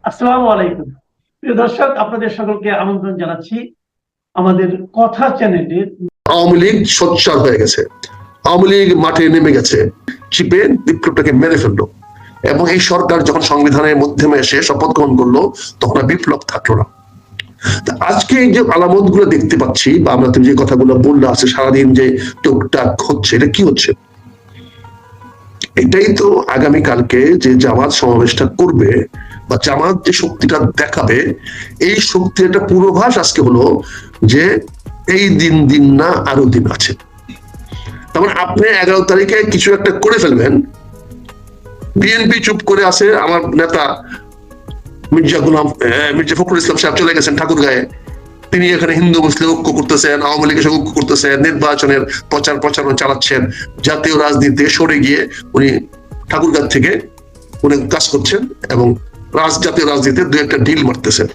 আসসালামু আলাইকুম। প্রিয় দর্শক, আপনাদের সকলকে আমন্ত্রণ জানাচ্ছি আমাদের কথা চ্যানেলের। আওয়ামী লীগ সোচ্চার হয়ে গেছে, আওয়ামী লীগ মাঠে নেমে গেছে, চিপে বিপ্লবটাকে মেরে ফেললো। এবং এই সরকার যখন সংবিধানের মাধ্যমে এসে শপথ গ্রহণ করলো, তখন আর বিপ্লব থাকলো না। আজকে এই যে আলামত গুলো দেখতে পাচ্ছি, বা আমরা যে কথাগুলো বললে আছে সারাদিন যে টুকটাক হচ্ছে, এটা কি হচ্ছে? এটাই তো আগামীকালকে যে জামাত সমাবেশটা করবে বা জামাত যে শক্তিটা দেখাবে, এই শক্তির একটা পূর্বাভাস আজকে হলো যে এই দিন দিন না আরো দিন আছে। তার মানে আপনি 11 তারিখে কিছু একটা করে ফেলবেন। বিএনপি চুপ করে আছে, আমার নেতা মির্জা ফখরুল ইসলাম সাহেব চলে গেছেন ঠাকুরগাঁয়ে। তিনি এখানে হিন্দু মুসলিম ঐক্য করতেছেন, আওয়ামী লীগের সঙ্গে ঐক্য করতেছেন, নির্বাচনের প্রচারণা চালাচ্ছেন। জাতীয় রাজনীতি থেকে সরে গিয়ে উনি ঠাকুরগাঁ থেকে উনি কাজ করছেন এবং জাতীয় রাজনীতিতে দু একটা ঢিল মারতেছেন।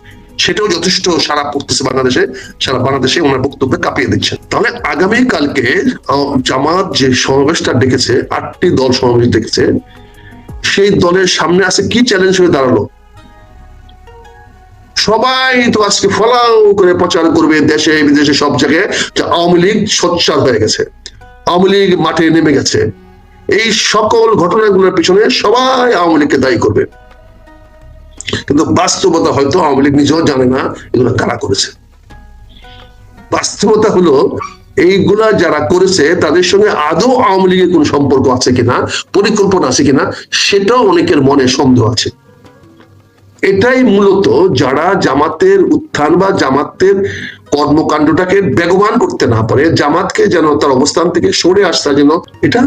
সেটাও যথেষ্ট সারা পড়তেছে বাংলাদেশে, সারা বাংলাদেশে ওনার বক্তব্যে কাঁপিয়ে দিচ্ছেন। তাহলে আগামী কালকে জামাত যে সমাবেশটা ডেকেছে, 8টি দল সমাবেশ ডেকেছে, সেই দলের সামনে আছে কি চ্যালেঞ্জ হয়ে দাঁড়ালো? সবাই তো আজকে ফলাও করে প্রচার করবে দেশে বিদেশে সব জায়গায় যে আওয়ামী লীগ সোচ্চার হয়ে গেছে, আওয়ামী লীগ মাঠে নেমে গেছে। এই সকল ঘটনাগুলোর পিছনে সবাই আওয়ামী লীগকে দায়ী করবে, কিন্তু বাস্তবতা হয়তো আওয়ামী লীগ নিজেও জানে না এগুলো কারা করেছে। বাস্তবতা হলো এইগুলা যারা করেছে তাদের সঙ্গে আদৌ আওয়ামী লীগের কোন সম্পর্ক আছে কিনা, পরিকল্পনা আছে কিনা, সেটাও অনেকের মনে সন্দেহ আছে। এটাই মূলত যারা জামাতের উত্থান বা জামাতের কর্মকাণ্ডটাকে বেগবান করতে না পারে, জামাতকে যেন তার অবস্থান থেকে সরে আসতে, যেন এটা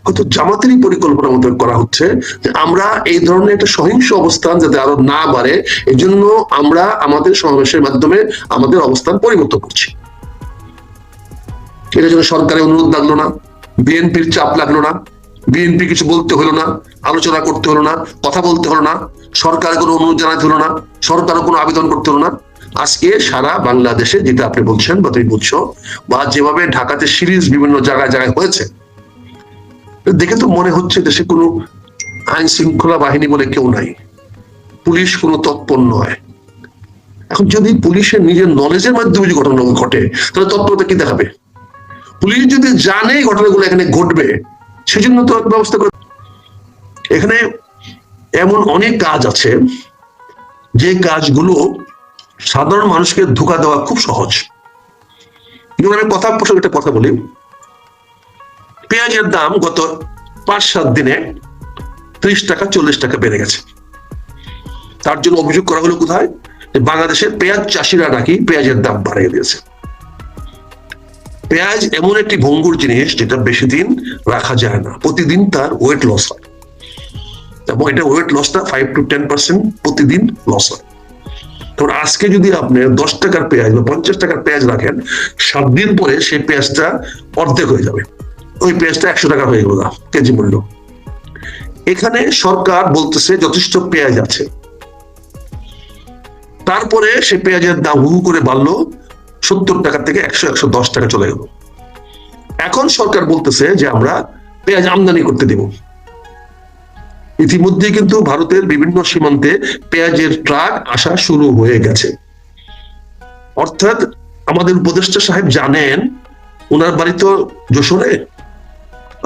হয়তো জামাতেরই পরিকল্পনা মতো করা হচ্ছে যে আমরা এই ধরনের একটা সহিংস অবস্থান যাতে আরো না বাড়ে, এই জন্য আমরা আমাদের সমাবেশের মাধ্যমে আমাদের অবস্থান পরিবর্তন করছি। এটার জন্য সরকারের অনুরোধ লাগলো না, বিএনপির চাপ লাগলো না, বিএনপি কিছু বলতে হলো না, আলোচনা করতে হলো না, কথা বলতে হলো না, সরকারের কোনো অনুরোধ জানাতে হলো না, সরকারও কোনো আবেদন করতে হলো না। আজকে সারা বাংলাদেশে যেটা আপনি বলছেন বা তুমি বলছো, বা যেভাবে ঢাকাতে সিরিজ বিভিন্ন জায়গায় জায়গায় হয়েছে, দেখে তো মনে হচ্ছে দেশে কোনো আইন শৃঙ্খলা বাহিনী বলে কেউ নাই, পুলিশ কোনো তৎপর নয়। এখন যদি পুলিশের নিজের নলেজের মাধ্যমে যে ঘটনা ঘটে, তাহলে তৎপরতা কি দেখাবে? পুলিশ যদি জানে ঘটনাগুলো এখানে ঘটবে, সেজন্য তো ব্যবস্থা করে। এখানে এমন অনেক কাজ আছে যে কাজগুলো সাধারণ মানুষকে ধোঁকা দেওয়া খুব সহজ। যেমন আমি কথা প্রসঙ্গে একটা কথা বলি, পেঁয়াজের দাম গত 5-7 দিনে 30 টাকা 40 টাকা বেড়ে গেছে। তার জন্য অভিযোগ করা হলো কোথায়? বাংলাদেশের পেঁয়াজ চাষিরা নাকি পেঁয়াজের দাম বাড়িয়ে দিয়েছে। পেঁয়াজ এমন একটি ভঙ্গুর জিনিস যেটা বেশি দিন রাখা যায় না, প্রতিদিন তার ওয়েট লস হয়, এবং এটা ওয়েট লসটা 5 to 10% প্রতিদিন লস হয়। তখন আজকে যদি আপনি 10 টাকার পেঁয়াজ বা 50 টাকার পেঁয়াজ রাখেন, 7 দিন পরে সেই পেঁয়াজটা অর্ধেক হয়ে যাবে, ওই পেঁয়াজটা 100 টাকা হয়ে গেল কেজি মূল্য। এখানে সরকার বলতেছে যথেষ্ট পেঁয়াজ আছে, তারপরে সে পেঁয়াজের দাম হু করে বাড়লো, 70 টাকা থেকে 100-110 টাকা চলে গেল। এখন সরকার বলতেছে যে আমরা পেঁয়াজ আমদানি করতে দেব। ইতিমধ্যে কিন্তু ভারতের বিভিন্ন সীমান্তে পেঁয়াজের ট্রাক আসা শুরু হয়ে গেছে। অর্থাৎ আমাদের উপদেষ্টা সাহেব জানেন, ওনার বাড়ি তো যশোরে,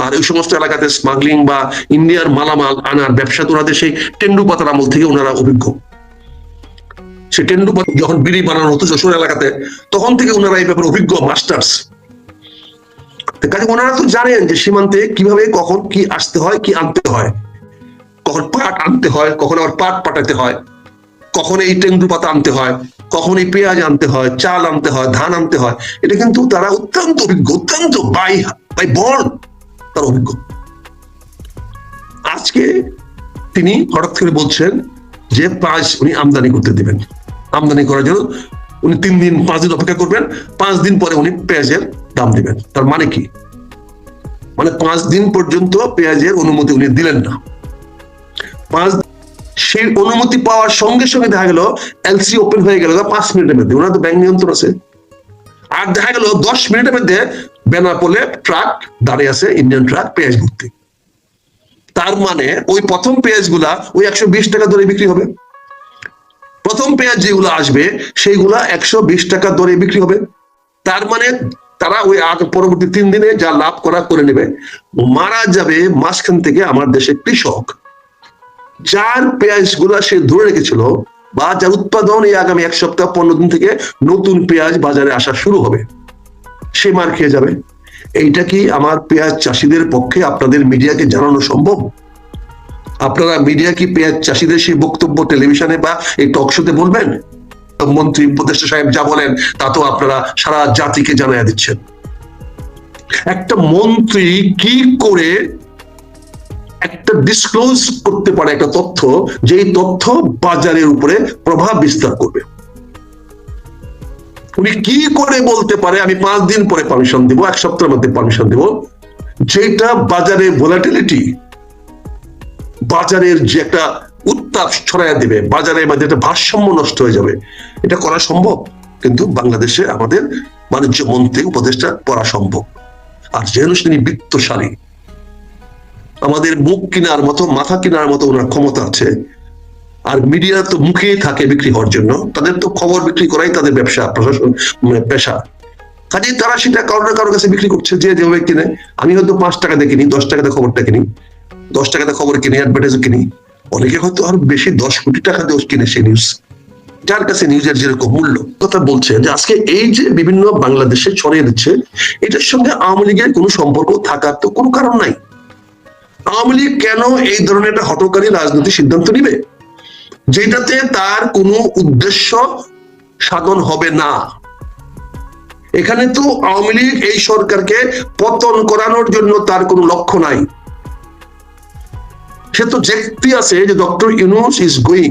আর এই সমস্ত এলাকাতে স্মাগলিং বা ইন্ডিয়ার মালামাল আনার ব্যবসা তো ওনাদের সেই টেন্ডুপাতার আমল থেকে ওনারা অভিজ্ঞ। সে টেন্ডুপাতা যখন বিড়ি বানানো হতো যশোর এলাকাতে, তখন থেকে ওনারা এই ব্যাপারে অভিজ্ঞ মাস্টার্স। কাজে ওনারা তো জানেন যে সীমান্তে কিভাবে কখন কি আসতে হয়, কি আনতে হয়, কখন পাট আনতে হয়, কখন আবার পাট পাঠাতে হয়, কখন এই টেন্ডু পাতা আনতে হয়, কখন এই পেঁয়াজ আনতে হয়, চাল আনতে হয়, ধান আনতে হয়। এটা কিন্তু তারা অত্যন্ত অভিজ্ঞ, অত্যন্ত বাই বর্ন তার অভিজ্ঞ। আজকে তিনি হঠাৎ করে বলছেন যে পেঁয়াজ উনি আমদানি করতে দিবেন। আমদানি করার জন্য উনি 3 দিন 5 দিন অপেক্ষা করবেন, 5 দিন পরে উনি পেঁয়াজের দাম দিবেন। তার মানে কি? মানে 5 দিন পর্যন্ত পেঁয়াজের অনুমতি উনি দিলেন না। সেই অনুমতি পাওয়ার সঙ্গে সঙ্গে দেখা গেল এলসি ওপেন হয়ে গেল 5 মিনিটের মধ্যে, ওনার তো ব্যাংক নিয়ন্ত্রণ আছে। আর দেখা গেল 10 মিনিটের মধ্যে বেনাপোলে ট্রাক দাঁড়িয়ে আছে, ইন্ডিয়ান ট্রাক পেঁয়াজ ভর্তি। তার মানে ওই প্রথম পেঁয়াজ গুলা ওই 120 টাকা ধরে বিক্রি হবে। প্রথম পেঁয়াজ যেগুলো আসবে সেইগুলা 120 টাকা দরে বিক্রি হবে। তার মানে তারা ওই পরবর্তী 3 দিনে যা লাভ করা করে নেবে। মারা যাবে মাঝখান থেকে আমার দেশে কৃষক, যার পেঁয়াজ গুলা সে ধরে রেখেছিল বা যার উৎপাদন এই আগামী 1 সপ্তাহ 15 দিন থেকে নতুন পেঁয়াজ বাজারে আসা শুরু হবে, সে মার খেয়ে যাবে। এইটা কি আমার পেঁয়াজ চাষিদের পক্ষে আপনাদের মিডিয়াকে জানানো সম্ভব? আপনারা মিডিয়া কি পেঁয়াজ চাষিদের সেই বক্তব্য টেলিভিশনে বা এই টক শোতে বলবেন? মন্ত্রী উপদেষ্টা সাহেব যা বলেন তা তো আপনারা সারা জাতিকে জানাইয়া দিচ্ছেন। একটা মন্ত্রী কি করে একটা ডিসক্লোজ করতে পারে একটা তথ্য, যে তথ্য বাজারের উপরে প্রভাব বিস্তার করবে? উনি কি করে বলতে পারে আমি 5 দিন পরে পারমিশন দিব, 1 সপ্তাহের মধ্যে পারমিশন দিব, যেটা বাজারে ভোলাটিলিটি, বাজারের যে একটা উত্তাপ ছড়াইয়া দিবে, বাজারের মধ্যে একটা ভারসাম্য নষ্ট হয়ে যাবে? এটা করা সম্ভব? কিন্তু বাংলাদেশে আমাদের বাণিজ্য মন্ত্রী উপদেষ্টা করা সম্ভব। আর যেন তিনি বিত্তশালী, আমাদের মুখ কেনার মতো মাথা কেনার মতো ওনার ক্ষমতা আছে। আর মিডিয়া তো মুখেই থাকে বিক্রি হওয়ার জন্য, তাদের তো খবর বিক্রি করাই তাদের ব্যবসা, প্রশাসন পেশা। কাজেই তারা সেটা কারো না কারোর কাছে বিক্রি করছে, যে যেভাবে কিনে। আমি হয়তো 5 টাকা দিয়ে কিনি, 10 টাকাতে খবরটা কিনি, 10 টাকাতে খবর কিনি, অ্যাডভার্টাইজ কিনি। অনেকে হয়তো আরো বেশি 10 কোটি টাকা দিয়ে কিনে সেই নিউজ, যার কাছে নিউজের যেরকম মূল্য। কথা বলছে যে আজকে এই যে বিভিন্ন বাংলাদেশে ছড়িয়ে দিচ্ছে, এটার সঙ্গে আওয়ামী লীগের কোনো সম্পর্ক থাকার তো কোনো কারণ নাই। আওয়ামী লীগ কেন এই ধরনের একটা হঠকারী রাজনৈতিক সিদ্ধান্ত নিবে, যেটাতে তার কোনো উদ্দেশ্য সাধন হবে না? এখানে তো আওয়ামী লীগ এই সরকারকে পতন করানোর জন্য তার কোনো লক্ষ্য নাই। সে তো দেখতে আছে যে doctor Yunus is going,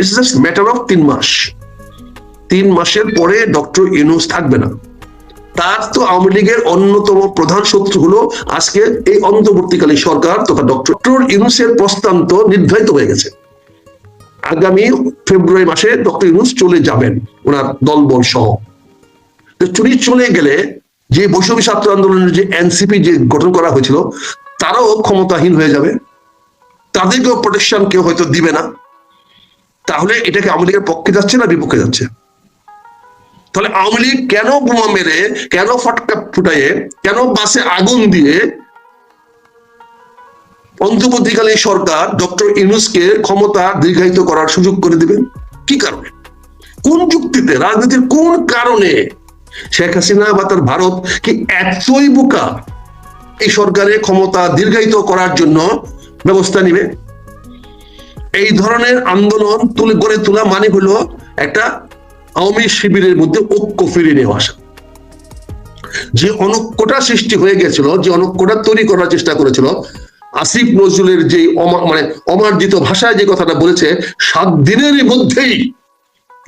it's just matter of 3 মাস। 3 মাসের পরে ডক্টর ইউনূস থাকবে না। তার তো আওয়ামী লীগের অন্যতম প্রধান শত্রু হলো আজকে এই অন্তর্বর্তীকালীন সরকার তথা ডক্টর ইউনূসের প্রস্থান তো নির্ধারিত হয়ে গেছে। আগামী ফেব্রুয়ারি মাসে ডক্টর ইউনূস চলে যাবেন ওনার দলবল সহ। চলে গেলে যে বৈষম্য ছাত্র আন্দোলনের যে এনসিপি যে গঠন করা হয়েছিল, তারাও ক্ষমতাহীন হয়ে যাবে, তাদেরকেও প্রোটেকশন কেউ হয়তো দিবে না। তাহলে এটাকে আওয়ামী লীগের পক্ষে যাচ্ছে না বিপক্ষে যাচ্ছে? তাহলে আওয়ামী লীগ কেন বোমা মেরে, কেন ফটকা ফুটাইয়ে, কেন বাসে আগুন দিয়ে অন্তর্বর্তীকালীন সরকার ডক্টর ইউনূসকে ক্ষমতা দীর্ঘায়িত করার সুযোগ করে দিবেন? কি কারণে, কোন যুক্তিতে, রাজনীতির কোন কারণে শেখ হাসিনা বা তার ভারত কি এতই বোকা এই সরকারের ক্ষমতা দীর্ঘায়িত করার জন্য ব্যবস্থা নিবে? এই ধরনের আন্দোলন গড়ে তোলা মানে হলো একটা আওয়ামী শিবিরের মধ্যে ঐক্য ফিরিয়ে নিয়ে আসা। যে অনৈক্যটা সৃষ্টি হয়ে গেছিল, যে অনৈক্যটা তৈরি করার চেষ্টা করেছিল, আসিফ নজরুলের যে অমার্জিত ভাষায় যে কথাটা বলেছে, 7 দিনের মধ্যেই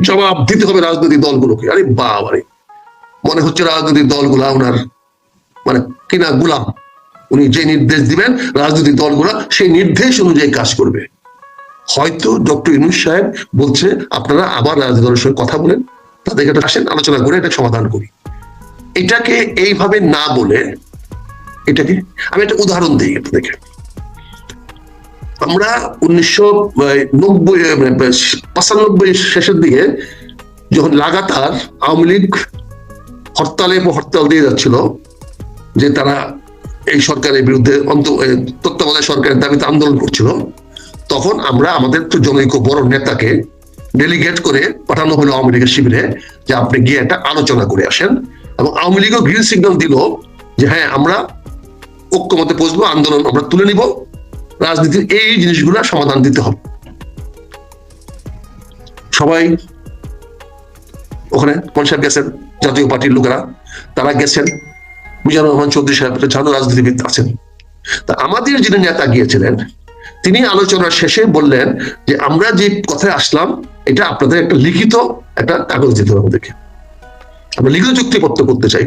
জবাব দিতে হবে রাজনৈতিক দলগুলোকে। আরে বাবারে, মনে হচ্ছে রাজনৈতিক দলগুলা ওনার কিনা গোলাম। উনি যে নির্দেশ দিবেন রাজনৈতিক দলগুলা সেই নির্দেশ অনুযায়ী কাজ করবে। হয়তো ডক্টর ইউনূস সাহেব বলছে আপনারা আবার রাজনৈতিক দলের সঙ্গে কথা বলেন, তাদেরকে আসেন, আলোচনা করে এটা সমাধান করি। এটাকে এইভাবে না বলে, এটাকে আমি একটা উদাহরণ দিই আপনাদেরকে। আমরা 1995 শেষের দিকে যখন লাগাতার আওয়ামী লীগ হরতাল দিয়ে যাচ্ছিল, যে তারা এই সরকারের বিরুদ্ধে তত্ত্বাবধায়ক সরকারের দাবিতে আন্দোলন করছিল, তখন আমরা আমাদের তো জনৈক বড় নেতাকে ডেলিগেট করে পাঠানো হলো আওয়ামী লীগের শিবিরে, যে আপনি গিয়ে একটা আলোচনা করে আসেন। এবং আওয়ামী লীগও গ্রিন সিগন্যাল দিল যে হ্যাঁ, আমরা ঐক্যমতে পৌঁছবো, আন্দোলন আমরা তুলে নিব, রাজনীতির এই জিনিসগুলো সমাধান দিতে হবে। সবাই ওখানে সাহেব গেছেন, জাতীয় পার্টির লোকেরা তারা গেছেন, মিজানুর রহমান চৌধুরী সাহেব জাতীয় রাজনীতিবিদ আছেন। তা আমাদের যিনি নেতা গিয়েছিলেন, তিনি আলোচনার শেষে বললেন যে আমরা যে কথায় আসলাম, এটা আপনাদের একটা লিখিত একটা কাগজ দিতে হবে আমাদেরকে, আমরা লিখিত চুক্তিপত্র করতে চাই।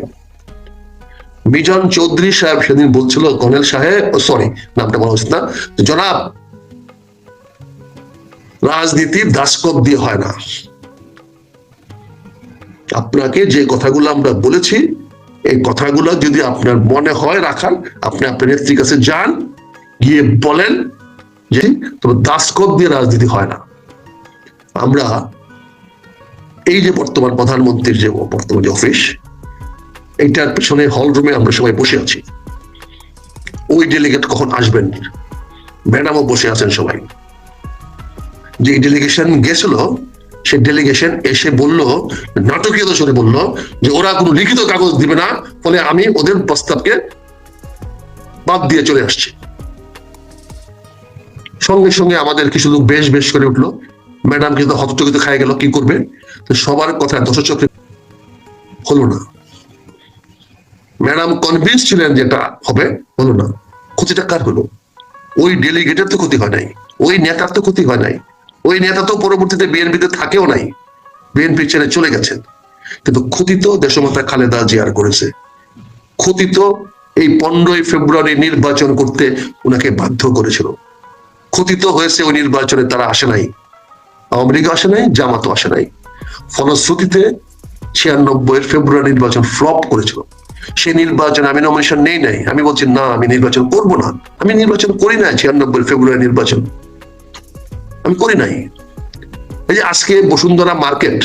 মিজান চৌধুরী সাহেব সেদিন বলছিল, কর্নেল সাহেব, সরি নামটা বলা উচিত না, জনাব, রাজনীতির দাসকপ দিয়ে হয় না। আপনাকে যে কথাগুলো আমরা বলেছি, এই কথাগুলো যদি আপনার মনে হয় রাখার, আপনি আপনার নেত্রীর কাছে যান, গিয়ে বলেন যে তবে দাসকপ দিয়ে রাজনীতি হয় না। আমরা এই যে বর্তমান প্রধানমন্ত্রীর যে বর্তমান যে অফিস, এইটার পেছনে হল রুমে আমরা সবাই বসে আছি। ওই ডেলিগেট কখন আসবেন, ম্যাডামও বসে আছেন সবাই। যে ডেলিগেশন গেছিল, সে ডেলিগেশন এসে বলল, নাটকীয় স্বরে বলল যে ওরা কোনো লিখিত কাগজ দিবে না, ফলে আমি ওদের প্রস্তাবকে বাদ দিয়ে চলে আসছি। সঙ্গে সঙ্গে আমাদের কিছু লোক বেশ বেশ করে উঠলো, ম্যাডাম কিন্তু হতচকিত খাই গেল, কি করবে? তো সবার কথা দশচক্রে হলো না। ম্যাডাম কনভিন্স ছিলেন যেটা হবে, হলো না। ক্ষতিটা কার হলো? ওই ডেলিগেটের তো ক্ষতি হয় নাই, ওই নেতার তো ক্ষতি হয় নাই, ওই নেতা তো পরবর্তীতে বিএনপিতে থাকেও নাই, বিএনপি ছেড়ে চলে গেছেন। কিন্তু ক্ষতি তো দেশমাতা খালেদা জিয়ার করেছে। ক্ষতি তো এই 15ই ফেব্রুয়ারি নির্বাচন করতে ওনাকে বাধ্য করেছিল। ক্ষতি তো হয়েছে ওই নির্বাচনে তারা আসে নাই, আওয়ামী লীগ আসে নাই, জামাতও আসে নাই। ফলশ্রুতিতে 96 ফেব্রুয়ারি নির্বাচন ফ্লপ করেছিল। সেই নির্বাচনে আমি নমিনেশন নেই নাই, আমি বলছি না আমি নির্বাচন করব না, আমি নির্বাচন করি নাই। 96 ফেব্রুয়ারি নির্বাচন আমি করি নাই। এই যে আজকে বসুন্ধরা মার্কেট,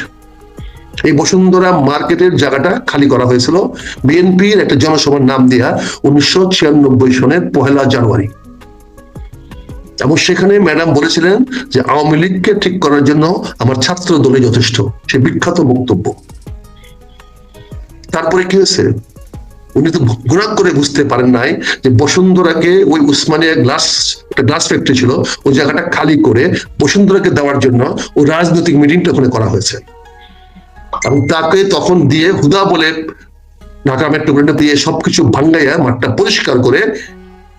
এই বসুন্ধরা মার্কেটের জায়গাটা খালি করা হয়েছিল বিএনপির একটা জনসভার নাম দিয়া 1996 সনের 1 জানুয়ারি। এবং সেখানে ম্যাডাম বলেছিলেন যে আওয়ামী লীগকে ঠিক করার জন্য আমার ছাত্র দলে যথেষ্ট, সে বিখ্যাত বক্তব্য। তারপরে কি হয়েছে? উনি তো ঘোরাক করে বুঝতে পারেন নাই যে বসুন্ধরাকে, ওই উসমানিয়া একটা গ্লাস ফ্যাক্টরি ছিল, ওই জায়গাটা খালি করে বসুন্ধরাকে দেওয়ার জন্য ওই রাজনৈতিক মিটিংটা ওখানে করা হয়েছে। এবং তাকে তখন দিয়ে হুদা বলে ঢাকা মেট্রোপলিটন দিয়ে সবকিছু ভাঙ্গাইয়া মাঠটা পরিষ্কার করে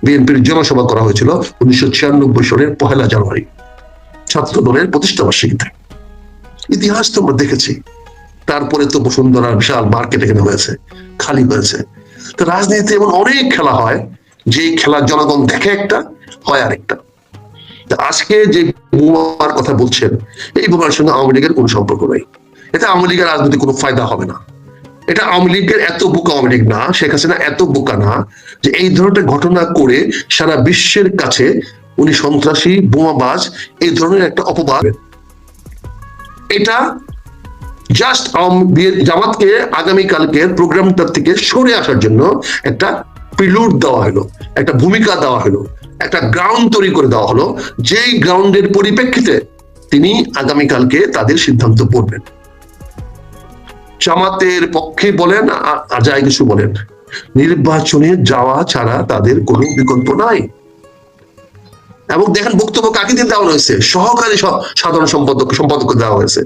বিএনপির জনসভা করা হয়েছিল 1996 সনের 1 জানুয়ারি, ছাত্র দলের প্রতিষ্ঠা বার্ষিকীতে। ইতিহাস তো আমরা দেখেছি। তারপরে তো বসুন্ধরা বিশাল মার্কেট এখানে হয়েছে, খালি হয়েছে। তো রাজনীতিতে এমন অনেক খেলা হয়, যে খেলা জনগণ দেখে একটা, হয় আরেকটা। আজকে যে বোমার কথা বলছেন, এই বোমার সঙ্গে আওয়ামী লীগের কোনো সম্পর্ক নেই। এতে আওয়ামী লীগের রাজনীতি কোনো ফায়দা হবে না। এটা আওয়ামী লীগের এত বোকা আওয়ামী লীগ না, শেখ হাসিনা এত বোকা না যে এই ধরনের ঘটনা করে সারা বিশ্বের কাছে উনি সন্ত্রাসী, বোমাবাজ, এই ধরনের একটা অপবাদ। এটা জাস্ট জামাতকে আগামীকালকের প্রোগ্রামটা থেকে সরে আসার জন্য একটা প্রিলুড দেওয়া হলো, একটা ভূমিকা দেওয়া হলো, একটা গ্রাউন্ড তৈরি করে দেওয়া হলো, যেই গ্রাউন্ডের পরিপ্রেক্ষিতে তিনি আগামীকালকে তাদের সিদ্ধান্ত পড়বেন। জামাতের পক্ষে বলেন আর যাই কিছু বলেন, নির্বাচনে যাওয়া ছাড়া তাদের কোনো বিকল্প নাই। এবং দেখেন বক্তব্য কাকে দিয়ে দেওয়া হয়েছে? সহকারী সাধারণ সম্পাদক দেওয়া হয়েছে।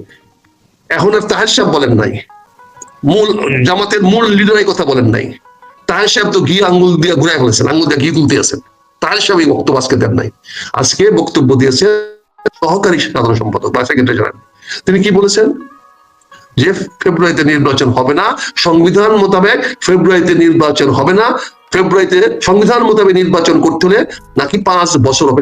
এখন আর তাহের সাহেব বলেন নাই, জামাতের মূল লিডারের কথা বলেন নাই। তাহের সাহেব তো ঘি আঙ্গুল দিয়ে ঘুরাই ফেলেছেন, আঙ্গুল দিয়ে ঘি তুলতে আছেন। তাহের সাহেব এই বক্তব্য আজকে দেন নাই। আজকে বক্তব্য দিয়েছে সহকারী সাধারণ সম্পাদক বা সেক্রেটারি জেনারেল। তিনি কি বলেছেন? যে ফেব্রুয়ারিতে নির্বাচন হবে না, সংবিধান মোতাবেক ফেব্রুয়ারিতে নির্বাচন হবে না, ফেব্রুয়ারিতে সংবিধান মোতাবেক নির্বাচন করতে হলে নাকি 5 বছর হবে।